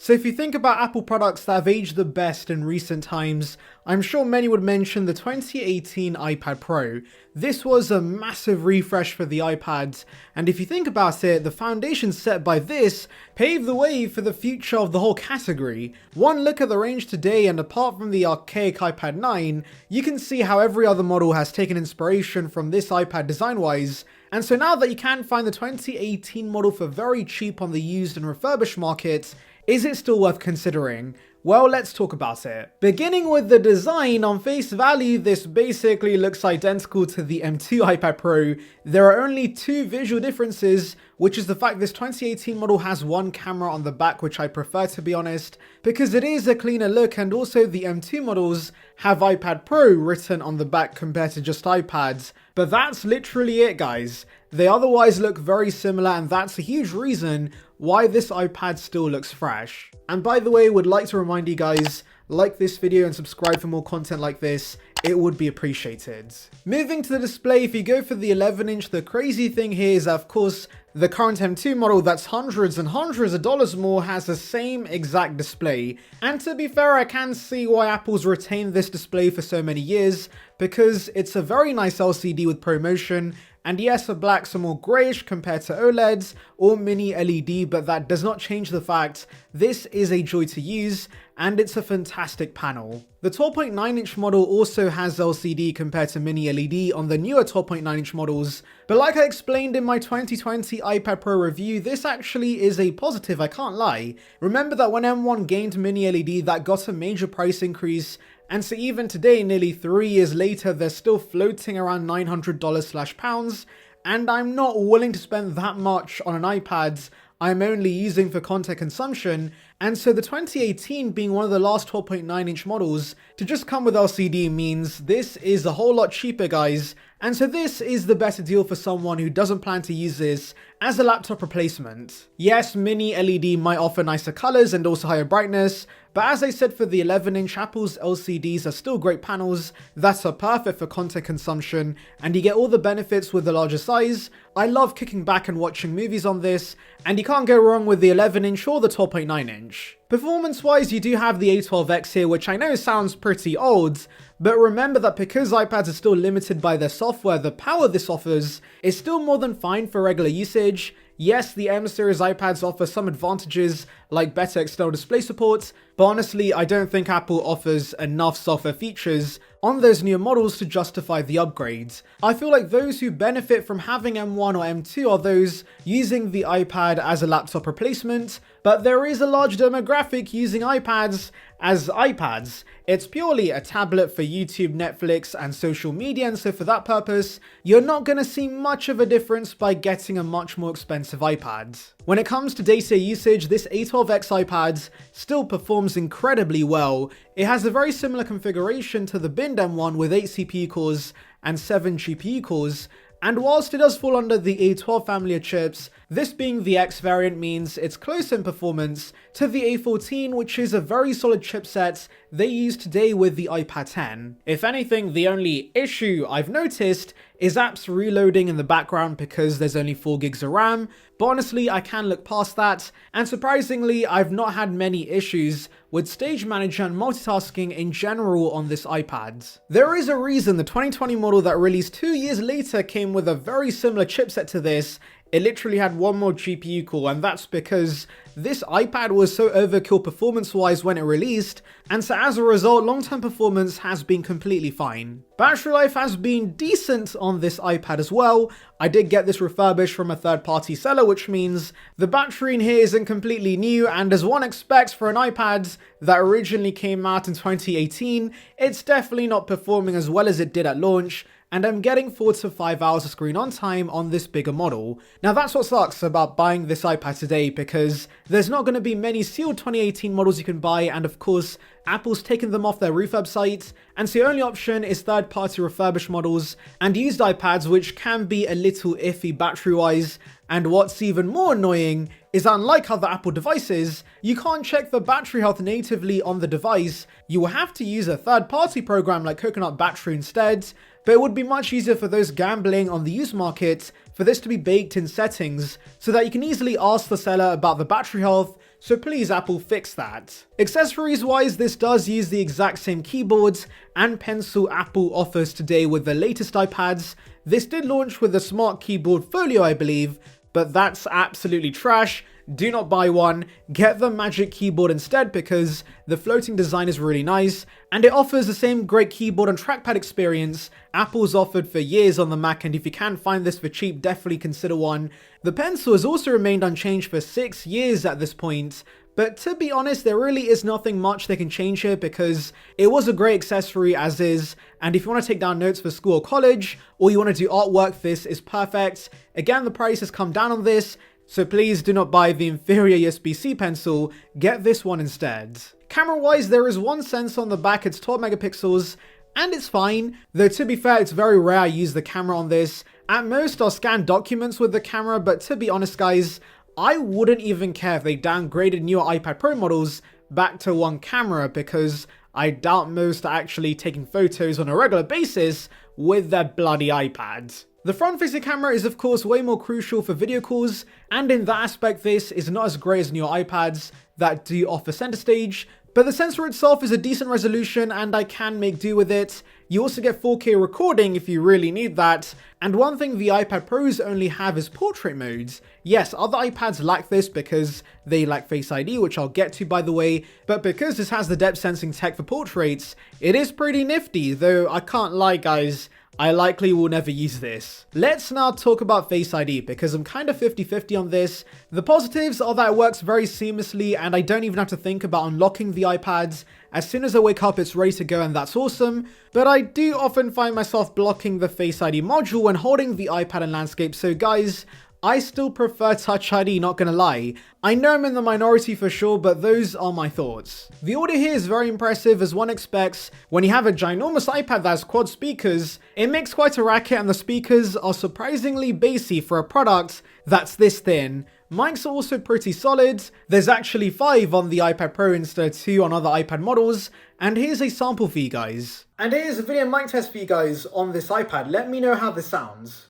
So if you think about Apple products that have aged the best in recent times, I'm sure many would mention the 2018 iPad Pro. This was a massive refresh for the iPads, and if you think about it, the foundation set by this paved the way for the future of the whole category. One look at the range today, and apart from the archaic iPad 9, you can see how every other model has taken inspiration from this iPad design-wise. And so now that you can find the 2018 model for very cheap on the used and refurbished market, is it still worth considering? Well, let's talk about it. Beginning with the design, on face value, this basically looks identical to the M2 iPad Pro. There are only two visual differences, which is the fact this 2018 model has one camera on the back, which I prefer, to be honest, because it is a cleaner look, and also the M2 models have iPad Pro written on the back compared to just iPads. But that's literally it, guys. They otherwise look very similar, and that's a huge reason why this iPad still looks fresh. And by the way, would like to remind you guys, like this video and subscribe for more content like this, it would be appreciated. Moving to the display, if you go for the 11-inch, the crazy thing here is that, of course, the current M2 model that's hundreds and hundreds of dollars more has the same exact display. And to be fair, I can see why Apple's retained this display for so many years, because it's a very nice LCD with ProMotion. And yes, the blacks are more greyish compared to OLEDs or mini LED, but that does not change the fact this is a joy to use, and it's a fantastic panel. The 12.9-inch model also has LCD compared to mini LED on the newer 12.9-inch models, but like I explained in my 2020 iPad Pro review, this actually is a positive, I can't lie. Remember that when M1 gained mini LED, that got a major price increase, and so even today, nearly 3 years later, they're still floating around $900/pounds, and I'm not willing to spend that much on an iPad I'm only using for content consumption. And so the 2018 being one of the last 12.9-inch models to just come with LCD means this is a whole lot cheaper, guys. And so this is the better deal for someone who doesn't plan to use this as a laptop replacement. Yes, mini LED might offer nicer colors and also higher brightness, but as I said, for the 11-inch, Apple's LCDs are still great panels that are perfect for content consumption, and you get all the benefits with the larger size. I love kicking back and watching movies on this, and you can't go wrong with the 11-inch or the 12.9-inch. Performance-wise, you do have the A12X here, which I know sounds pretty old, but remember that because iPads are still limited by their software, the power this offers is still more than fine for regular usage. Yes, the M series iPads offer some advantages like better external display support, but honestly, I don't think Apple offers enough software features on those newer models to justify the upgrades. I feel like those who benefit from having M1 or M2 are those using the iPad as a laptop replacement, but there is a large demographic using iPads as iPads. It's purely a tablet for YouTube, Netflix, and social media, and so for that purpose, you're not going to see much of a difference by getting a much more expensive iPad. When it comes to data usage, this A12X iPad still performs incredibly well. It has a very similar configuration to the binned M1 with 8 CPU cores and 7 GPU cores, and whilst it does fall under the A12 family of chips, this being the X variant means it's close in performance to the A14, which is a very solid chipset they use today with the iPad 10. If anything, the only issue I've noticed is apps reloading in the background because there's only 4 gigs of RAM, but honestly, I can look past that, and surprisingly, I've not had many issues with Stage Manager and multitasking in general on this iPad. There is a reason the 2020 model that released 2 years later came with a very similar chipset to this. It literally had one more GPU core, and that's because this iPad was so overkill performance-wise when it released, and so as a result, long-term performance has been completely fine. Battery life has been decent on this iPad as well. I did get this refurbished from a third-party seller, which means the battery in here isn't completely new, and as one expects for an iPad that originally came out in 2018, it's definitely not performing as well as it did at launch, and I'm getting 4 to 5 hours of screen on time on this bigger model. Now that's what sucks about buying this iPad today, because there's not going to be many sealed 2018 models you can buy, and of course Apple's taken them off their refurb site, and so the only option is third-party refurbished models and used iPads, which can be a little iffy battery-wise. And what's even more annoying is that unlike other Apple devices, you can't check the battery health natively on the device. You will have to use a third-party program like Coconut Battery instead, but it would be much easier for those gambling on the used market for this to be baked in settings so that you can easily ask the seller about the battery health so please Apple fix that. Accessories wise, this does use the exact same keyboards and pencil Apple offers today with the latest iPads. This did launch with the Smart Keyboard Folio, I believe, but that's absolutely trash. Do not buy one, get the Magic Keyboard instead because the floating design is really nice and it offers the same great keyboard and trackpad experience Apple's offered for years on the Mac, and if you can find this for cheap, definitely consider one. The pencil has also remained unchanged for 6 years at this point, but to be honest, there really is nothing much they can change here because it was a great accessory as is, and if you want to take down notes for school or college, or you want to do artwork, this is perfect. Again, the price has come down on this, so please do not buy the inferior USB-C pencil, get this one instead. Camera-wise, there is one sensor on the back, it's 12 megapixels, and it's fine, though to be fair, it's very rare I use the camera on this. At most, I'll scan documents with the camera, but to be honest guys, I wouldn't even care if they downgraded newer iPad Pro models back to one camera because I doubt most are actually taking photos on a regular basis with their bloody iPads. The front-facing camera is of course way more crucial for video calls, and in that aspect this is not as great as newer iPads that do offer center stage, but the sensor itself is a decent resolution and I can make do with it. You also get 4K recording if you really need that, and one thing the iPad Pros only have is portrait modes. Yes, other iPads lack this because they lack Face ID, which I'll get to by the way, but because this has the depth sensing tech for portraits, it is pretty nifty, though I can't lie guys, I likely will never use this. Let's now talk about Face ID because I'm kind of 50-50 on this. The positives are that it works very seamlessly and I don't even have to think about unlocking the iPads. As soon as I wake up, it's ready to go and that's awesome. But I do often find myself blocking the Face ID module when holding the iPad in landscape. So guys, I still prefer Touch ID, not gonna lie. I know I'm in the minority for sure, but those are my thoughts. The audio here is very impressive as one expects. When you have a ginormous iPad that has quad speakers, it makes quite a racket and the speakers are surprisingly bassy for a product that's this thin. Mics are also pretty solid. There's actually 5 on the iPad Pro instead of 2 on other iPad models. And here's a sample for you guys. And here's a video mic test for you guys on this iPad. Let me know how this sounds.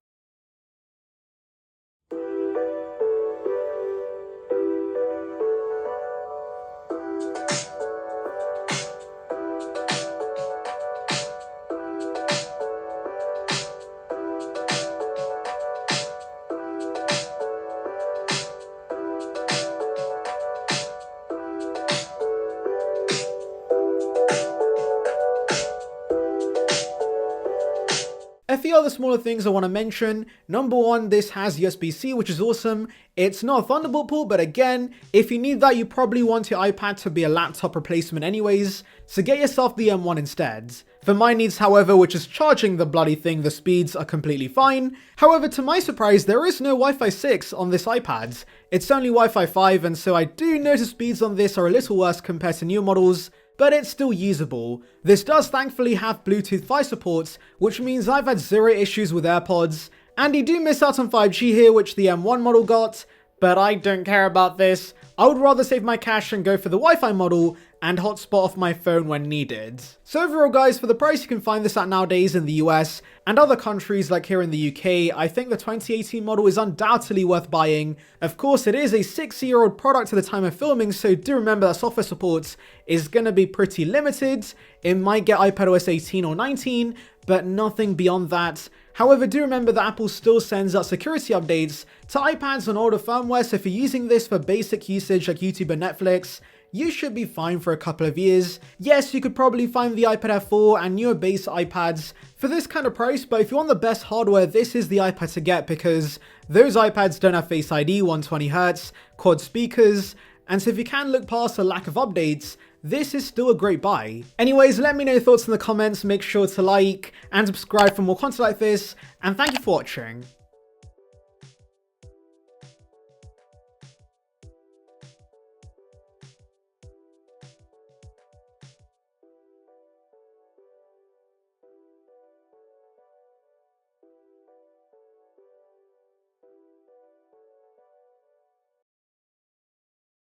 A few other smaller things I want to mention. Number one, this has USB-C, which is awesome. It's not a Thunderbolt port, but again, if you need that, you probably want your iPad to be a laptop replacement anyways, so get yourself the M1 instead. For my needs, however, which is charging the bloody thing, the speeds are completely fine. However, to my surprise, there is no Wi-Fi 6 on this iPad. It's only Wi-Fi 5, and so I do notice speeds on this are a little worse compared to newer models, but it's still usable. This does thankfully have Bluetooth 5 support, which means I've had 0 issues with AirPods, and you do miss out on 5G here, which the M1 model got, but I don't care about this. I would rather save my cash and go for the Wi-Fi model and hotspot off my phone when needed. So overall guys, for the price you can find this at nowadays in the US and other countries like here in the UK, I think the 2018 model is undoubtedly worth buying. Of course, it is a 6-year-old product at the time of filming, so do remember that software support is going to be pretty limited. It might get iPadOS 18 or 19, but nothing beyond that. However, do remember that Apple still sends out security updates to iPads on older firmware, so if you're using this for basic usage like YouTube and Netflix, you should be fine for a couple of years. Yes, you could probably find the iPad Air 4 and newer base iPads for this kind of price, but if you want the best hardware, this is the iPad to get because those iPads don't have Face ID, 120Hz, quad speakers, and so if you can look past the lack of updates, this is still a great buy. Anyways, let me know your thoughts in the comments, make sure to like and subscribe for more content like this, and thank you for watching.